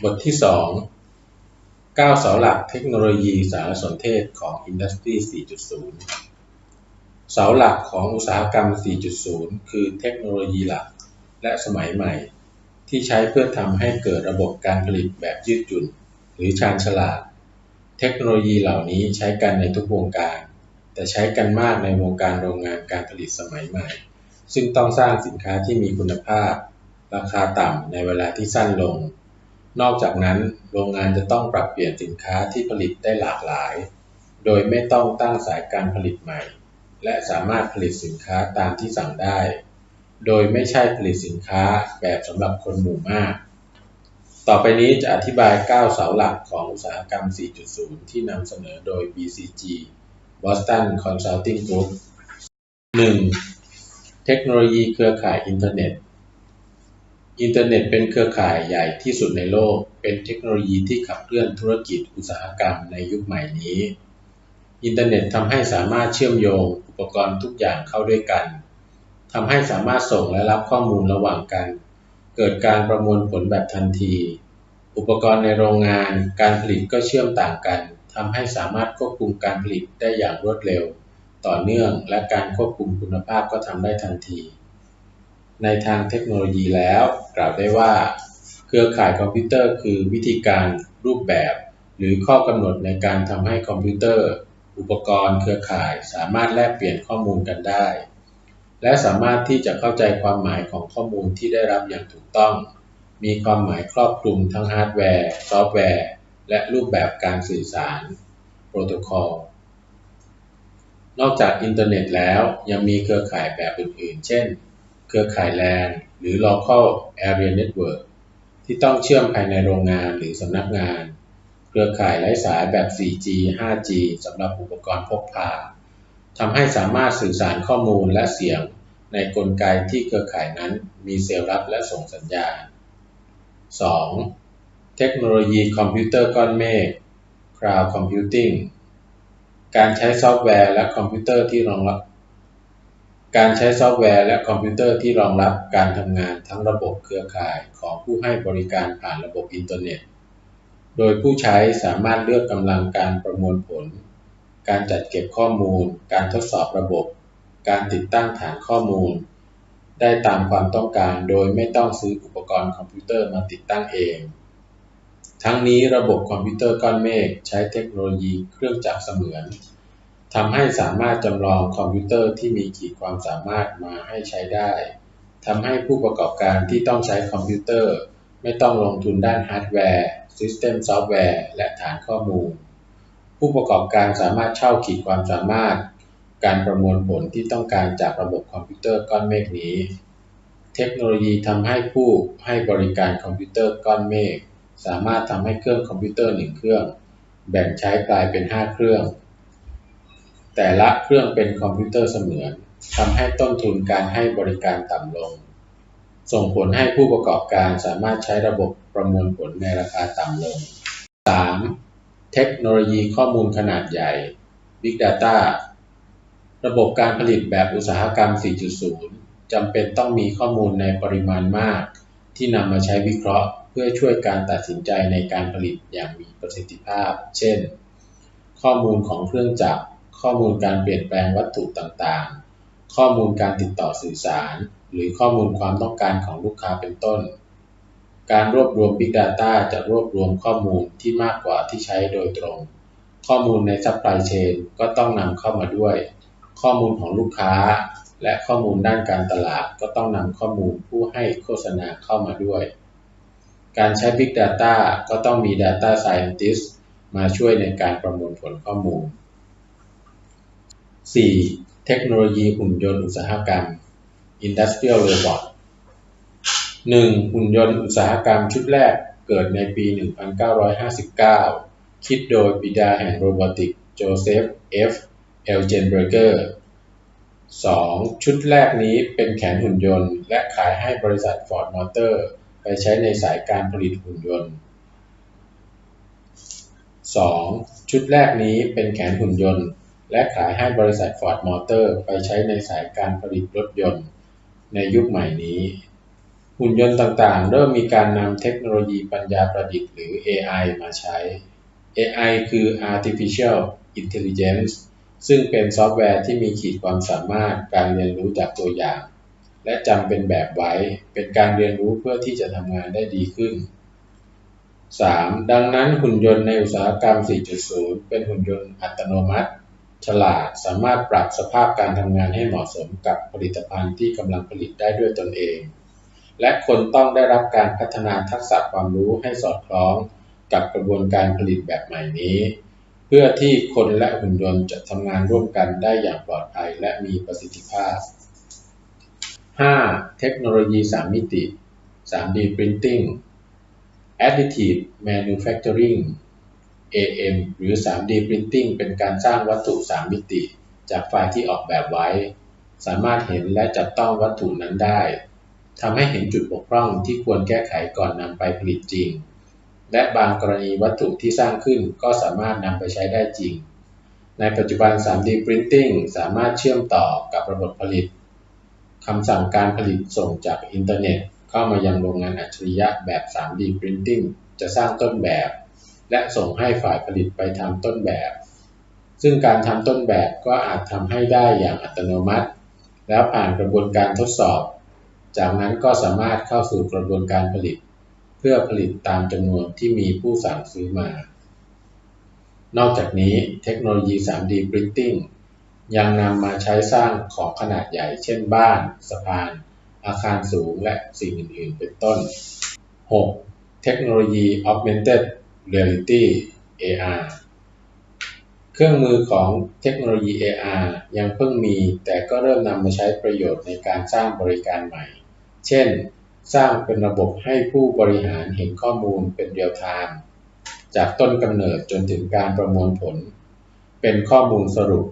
บทที่ 2 9 เสาหลักเทคโนโลยีสารสนเทศของ Industry 4.0 เสาหลักของอุตสาหกรรม 4.0 คือเทคโนโลยีหลักและสมัยใหม่ที่ใช้เพื่อทำให้เกิดระบบการผลิตแบบยืดหยุ่นหรือชาญฉลาดเทคโนโลยีเหล่านี้ใช้กันในทุกวงการแต่ใช้กันมากในวงการโรงงานการผลิตสมัยใหม่ซึ่งต้องสร้างสินค้าที่มีคุณภาพราคาต่ำในเวลาที่สั้นลงนอกจากนั้นโรงงานจะต้องปรับเปลี่ยนสินค้าที่ผลิตได้หลากหลายโดยไม่ต้องตั้งสายการผลิตใหม่และสามารถผลิตสินค้าตามที่สั่งได้โดยไม่ใช่ผลิตสินค้าแบบสำหรับคนหมู่มากต่อไปนี้จะอธิบาย 9 เสาหลักของอุตสาหกรรม 4.0 ที่นำเสนอโดย BCG Boston Consulting Group 1. เทคโนโลยีเครือข่ายอินเทอร์เน็ตอินเทอร์เน็ตเป็นเครือข่ายใหญ่ที่สุดในโลกเป็นเทคโนโลยีที่ขับเคลื่อนธุรกิจอุตสาหกรรมในยุคใหม่นี้อินเทอร์เน็ตทำให้สามารถเชื่อมโยงอุปกรณ์ทุกอย่างเข้าด้วยกันทำให้สามารถส่งและรับข้อมูลระหว่างกันเกิดการประมวลผลแบบทันทีอุปกรณ์ในโรงงานการผลิตก็เชื่อมต่างกันทำให้สามารถควบคุมการผลิตได้อย่างรวดเร็วต่อเนื่องและการควบคุมคุณภาพก็ทำได้ทันทีในทางเทคโนโลยีแล้วกล่าวได้ว่าเครือข่ายคอมพิวเตอร์คือวิธีการรูปแบบหรือข้อกำหนดในการทำให้คอมพิวเตอร์อุปกรณ์เครือข่ายสามารถแลกเปลี่ยนข้อมูลกันได้และสามารถที่จะเข้าใจความหมายของข้อมูลที่ได้รับอย่างถูกต้องมีความหมายครอบคลุมทั้งฮาร์ดแวร์ซอฟต์แวร์และรูปแบบการสื่อสารโปรโตคอลนอกจากอินเทอร์เน็ตแล้วยังมีเครือข่ายแบบอื่นๆเช่นเครือข่าย LAN หรือ Local Area Network ที่ต้องเชื่อมภายในโรงงานหรือสำนักงานเครือข่ายไร้สายแบบ 4G 5G สำหรับอุปกรณ์พกพาทำให้สามารถสื่อสารข้อมูลและเสียงในกลไกที่เครือข่ายนั้นมีเซลล์รับและส่งสัญญาณ 2. เทคโนโลยีคอมพิวเตอร์ก้อนเมฆ Cloud Computing การใช้ซอฟต์แวร์และคอมพิวเตอร์ที่รองรับการทำงานทั้งระบบเครือข่ายของผู้ให้บริการผ่านระบบอินเทอร์เน็ตโดยผู้ใช้สามารถเลือกกำลังการประมวลผลการจัดเก็บข้อมูลการทดสอบระบบการติดตั้งฐานข้อมูลได้ตามความต้องการโดยไม่ต้องซื้ออุปกรณ์คอมพิวเตอร์มาติดตั้งเองทั้งนี้ระบบคอมพิวเตอร์ก้อนเมฆใช้เทคโนโลยีเครื่องจักรเสมือนทำให้สามารถจำลองคอมพิวเตอร์ที่มีขีดความสามารถมาให้ใช้ได้ทำให้ผู้ประกอบการที่ต้องใช้คอมพิวเตอร์ไม่ต้องลงทุนด้านฮาร์ดแวร์ซิสเต็มซอฟต์แวร์และฐานข้อมูลผู้ประกอบการสามารถเช่าขีดความสามารถการประมวลผลที่ต้องการจากระบบคอมพิวเตอร์ก้อนเมฆนี้เทคโนโลยีทำให้ผู้ให้บริการคอมพิวเตอร์ก้อนเมฆสามารถทำให้เครื่องคอมพิวเตอร์1เครื่องแบ่งใช้กลายเป็น5เครื่องแต่ละเครื่องเป็นคอมพิวเตอร์เสมือนทำให้ต้นทุนการให้บริการต่ำลงส่งผลให้ผู้ประกอบการสามารถใช้ระบบประมวลผลในราคาต่ำลง 3. เทคโนโลยีข้อมูลขนาดใหญ่ Big Data ระบบการผลิตแบบอุตสาหกรรม 4.0 จำเป็นต้องมีข้อมูลในปริมาณมากที่นำมาใช้วิเคราะห์เพื่อช่วยการตัดสินใจในการผลิตอย่างมีประสิทธิภาพเช่นข้อมูลของเครื่องจักรข้อมูลการเปลี่ยนแปลงวัตถุต่างๆข้อมูลการติดต่อสื่อสารหรือข้อมูลความต้องการของลูกค้าเป็นต้นการรวบรวม Big Data จะรวบรวมข้อมูลที่มากกว่าที่ใช้โดยตรงข้อมูลใน Supply Chain ก็ต้องนำเข้ามาด้วยข้อมูลของลูกค้าและข้อมูลด้านการตลาดก็ต้องนำข้อมูลผู้ให้โฆษณาเข้ามาด้วยการใช้ Big Data ก็ต้องมี Data Scientist มาช่วยในการประมวลผลข้อมูล 4. เทคโนโลยีหุ่นยนต์อุตสาหกรรม Industrial Robot 1. หุ่นยนต์อุตสาหกรรมชุดแรกเกิดในปี 1959 คิดโดยบิดาแห่งโรบอติกโจเซฟ F. เอลเจนเบอร์เกอร์ 2. ชุดแรกนี้เป็นแขนหุ่นยนต์และขายให้บริษัท Ford Motor ไปใช้ในสายการผลิตหุ่นยนต์ 2. ชุดแรกนี้เป็นแขนหุ่นยนต์และขายให้บริษัท Ford Motor ไปใช้ในสายการผลิตรถยนต์ในยุคใหม่นี้ หุ่นยนต์ต่างๆเริ่มมีการนำเทคโนโลยีปัญญาประดิษฐ์หรือ AI มาใช้ AI คือ Artificial Intelligence ซึ่งเป็นซอฟต์แวร์ที่มีขีดความสามารถการเรียนรู้จากตัวอย่างและจำเป็นแบบไว้เป็นการเรียนรู้เพื่อที่จะทำงานได้ดีขึ้น 3. ดังนั้นหุ่นยนต์ในอุตสาหกรรม 4.0 เป็นหุ่นยนต์อัตโนมัติฉลาดสามารถปรับสภาพการทำงานให้เหมาะสมกับผลิตภัณฑ์ที่กำลังผลิตได้ด้วยตนเองและคนต้องได้รับการพัฒนาทักษะความรู้ให้สอดคล้องกับกระบวนการผลิตแบบใหม่นี้เพื่อที่คนและหุ่นยนต์จะทำงานร่วมกันได้อย่างปลอดภัยและมีประสิทธิภาพ 5. เทคโนโลยี 3 มิติ 3D Printing Additive Manufacturing AM หรือ 3D Printing เป็นการสร้างวัตถุ 3 มิติจากไฟล์ที่ออกแบบไว้สามารถเห็นและจับต้องวัตถุนั้นได้ทำให้เห็นจุดบกพร่องที่ควรแก้ไขก่อนนำไปผลิตจริงและบางกรณีวัตถุที่สร้างขึ้นก็สามารถนำไปใช้ได้จริงในปัจจุบัน 3D Printing สามารถเชื่อมต่อกับระบบผลิตคำสั่งการผลิตส่งจากอินเทอร์เน็ตเข้ามายังโรงงานอัจฉริยะแบบ 3D Printing จะสร้างต้นแบบและส่งให้ฝ่ายผลิตไปทำต้นแบบซึ่งการทำต้นแบบก็อาจทำให้ได้อย่างอัตโนมัติแล้วผ่านกระบวนการทดสอบจากนั้นก็สามารถเข้าสู่กระบวนการผลิตเพื่อผลิตตามจำนวนที่มีผู้สั่งซื้อมานอกจากนี้เทคโนโลยี 3D Printing ยังนำมาใช้สร้างของขนาดใหญ่เช่นบ้านสะพานอาคารสูงและสิ่งอื่นๆเป็นต้น 6. เทคโนโลยี Augmented Reality AR เครื่องมือของเทคโนโลยี AR ยังเพิ่งมีแต่ก็เริ่มนำมาใช้ประโยชน์ในการสร้างบริการใหม่เช่นสร้างเป็นระบบให้ผู้บริหารเห็นข้อมูลเป็นเรียลไทม์จากต้นกำเนิดจนถึงการประมวลผลเป็นข้อมูลสรุป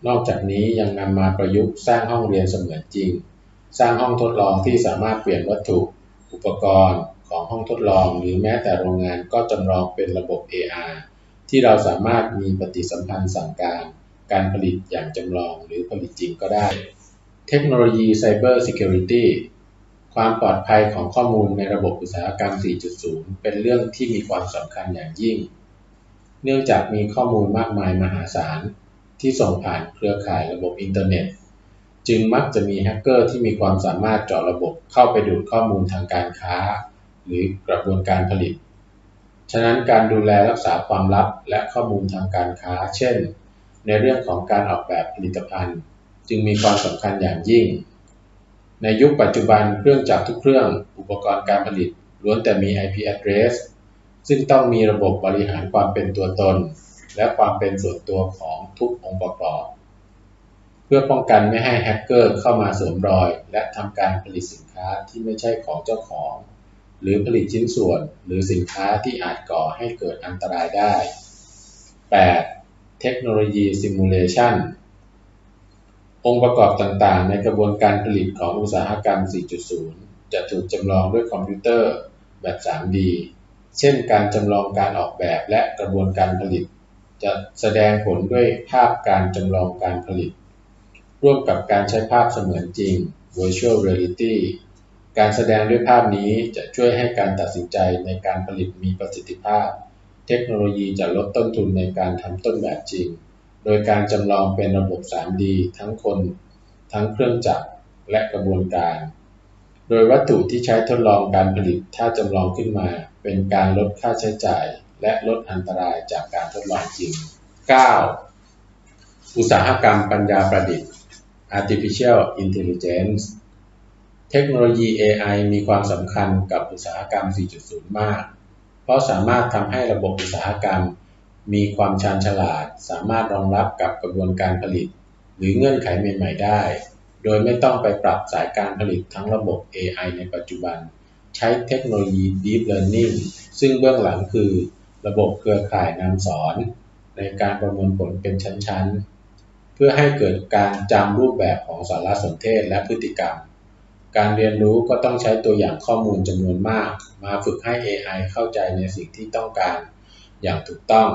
นอกจากนี้ยังนำมาประยุกต์สร้างห้องเรียนเสมือนจริงสร้างห้องทดลองที่สามารถเปลี่ยนวัตถุอุปกรณ์ของห้องทดลองหรือแม้แต่โรงงานก็จำลองเป็นระบบ AR ที่เราสามารถมีปฏิสัมพันธ์สั่งการผลิตอย่างจำลองหรือผลิตจริงก็ได้เทคโนโลยี Cyber Security ความปลอดภัยของข้อมูลในระบบอุตสาหกรรม 4.0 เป็นเรื่องที่มีความสำคัญอย่างยิ่งเนื่องจากมีข้อมูลมากมายมหาศาลที่ส่งผ่านเครือข่ายระบบอินเทอร์เน็ตจึงมักจะมีแฮกเกอร์ที่มีความสามารถเจาะระบบเข้าไปดูดข้อมูลทางการค้าหรือกระบวนการผลิตฉะนั้นการดูแลรักษาความลับและข้อมูลทางการค้าเช่นในเรื่องของการออกแบบผลิตภัณฑ์จึงมีความสำคัญอย่างยิ่งในยุคปัจจุบันเครื่องจักรทุกเครื่องอุปกรณ์การผลิตล้วนแต่มี IP address ซึ่งต้องมีระบบบริหารความเป็นตัวตนและความเป็นส่วนตัวของทุกองค์ประกอบเพื่อป้องกันไม่ให้แฮกเกอร์เข้ามาสวมรอยและทำการผลิตสินค้าที่ไม่ใช่ของเจ้าของหรือผลิตชิ้นส่วนหรือสินค้าที่อาจก่อให้เกิดอันตรายได้ 8. เทคโนโลยีซิมูเลชันองค์ประกอบต่างๆในกระบวนการผลิตของอุตสาหกรรม 4.0 จะถูกจำลองด้วยคอมพิวเตอร์แบบ 3D เช่นการจำลองการออกแบบและกระบวนการผลิตจะแสดงผลด้วยภาพการจำลองการผลิตร่วมกับการใช้ภาพเสมือนจริง Virtual Reality การแสดงด้วยภาพนี้จะช่วยให้การตัดสินใจในการผลิตมีประสิทธิภาพเทคโนโลยีจะลดต้นทุนในการทำต้นแบบจริงโดยการจำลองเป็นระบบ 3D ทั้งคนทั้งเครื่องจักรและกระบวนการโดยวัตถุที่ใช้ทดลองการผลิตถ้าจำลองขึ้นมาเป็นการลดค่าใช้จ่ายและลดอันตรายจากการทดลองจริง 9. อุตสาหกรรมปัญญาประดิษฐ์ Artificial Intelligence เทคโนโลยี AI มีความสำคัญกับอุตสาหกรรม 4.0 มากเพราะสามารถทำให้ระบบอุตสาหกรรมมีความชาญฉลาดสามารถรองรับกับกระบวนการผลิตหรือเงื่อนไขใหม่ๆได้โดยไม่ต้องไปปรับสายการผลิตทั้งระบบ AI ในปัจจุบันใช้เทคโนโลยี Deep Learning ซึ่งเบื้องหลังคือระบบเครือข่ายนำสอนในการประมวลผลเป็นชั้นๆเพื่อให้เกิดการจำรูปแบบของสารสนเทศและพฤติกรรมการเรียนรู้ก็ต้องใช้ตัวอย่างข้อมูลจำนวนมากมาฝึกให้ AI เข้าใจในสิ่งที่ต้องการอย่างถูกต้อง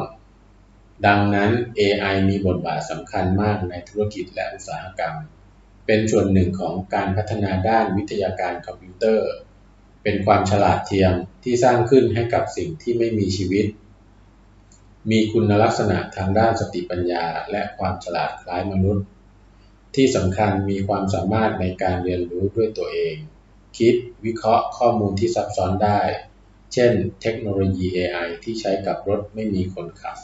ดังนั้น AI มีบทบาทสำคัญมากในธุรกิจและอุตสาหกรรมเป็นส่วนหนึ่งของการพัฒนาด้านวิทยาการคอมพิวเตอร์ เป็นความฉลาดเทียมที่สร้างขึ้นให้กับสิ่งที่ไม่มีชีวิตมีคุณลักษณะทางด้านสติปัญญาและความฉลาดคล้ายมนุษย์ที่สำคัญมีความสามารถในการเรียนรู้ด้วยตัวเองคิดวิเคราะห์ข้อมูลที่ซับซ้อนได้เช่นเทคโนโลยี AI ที่ใช้กับรถไม่มีคนขับ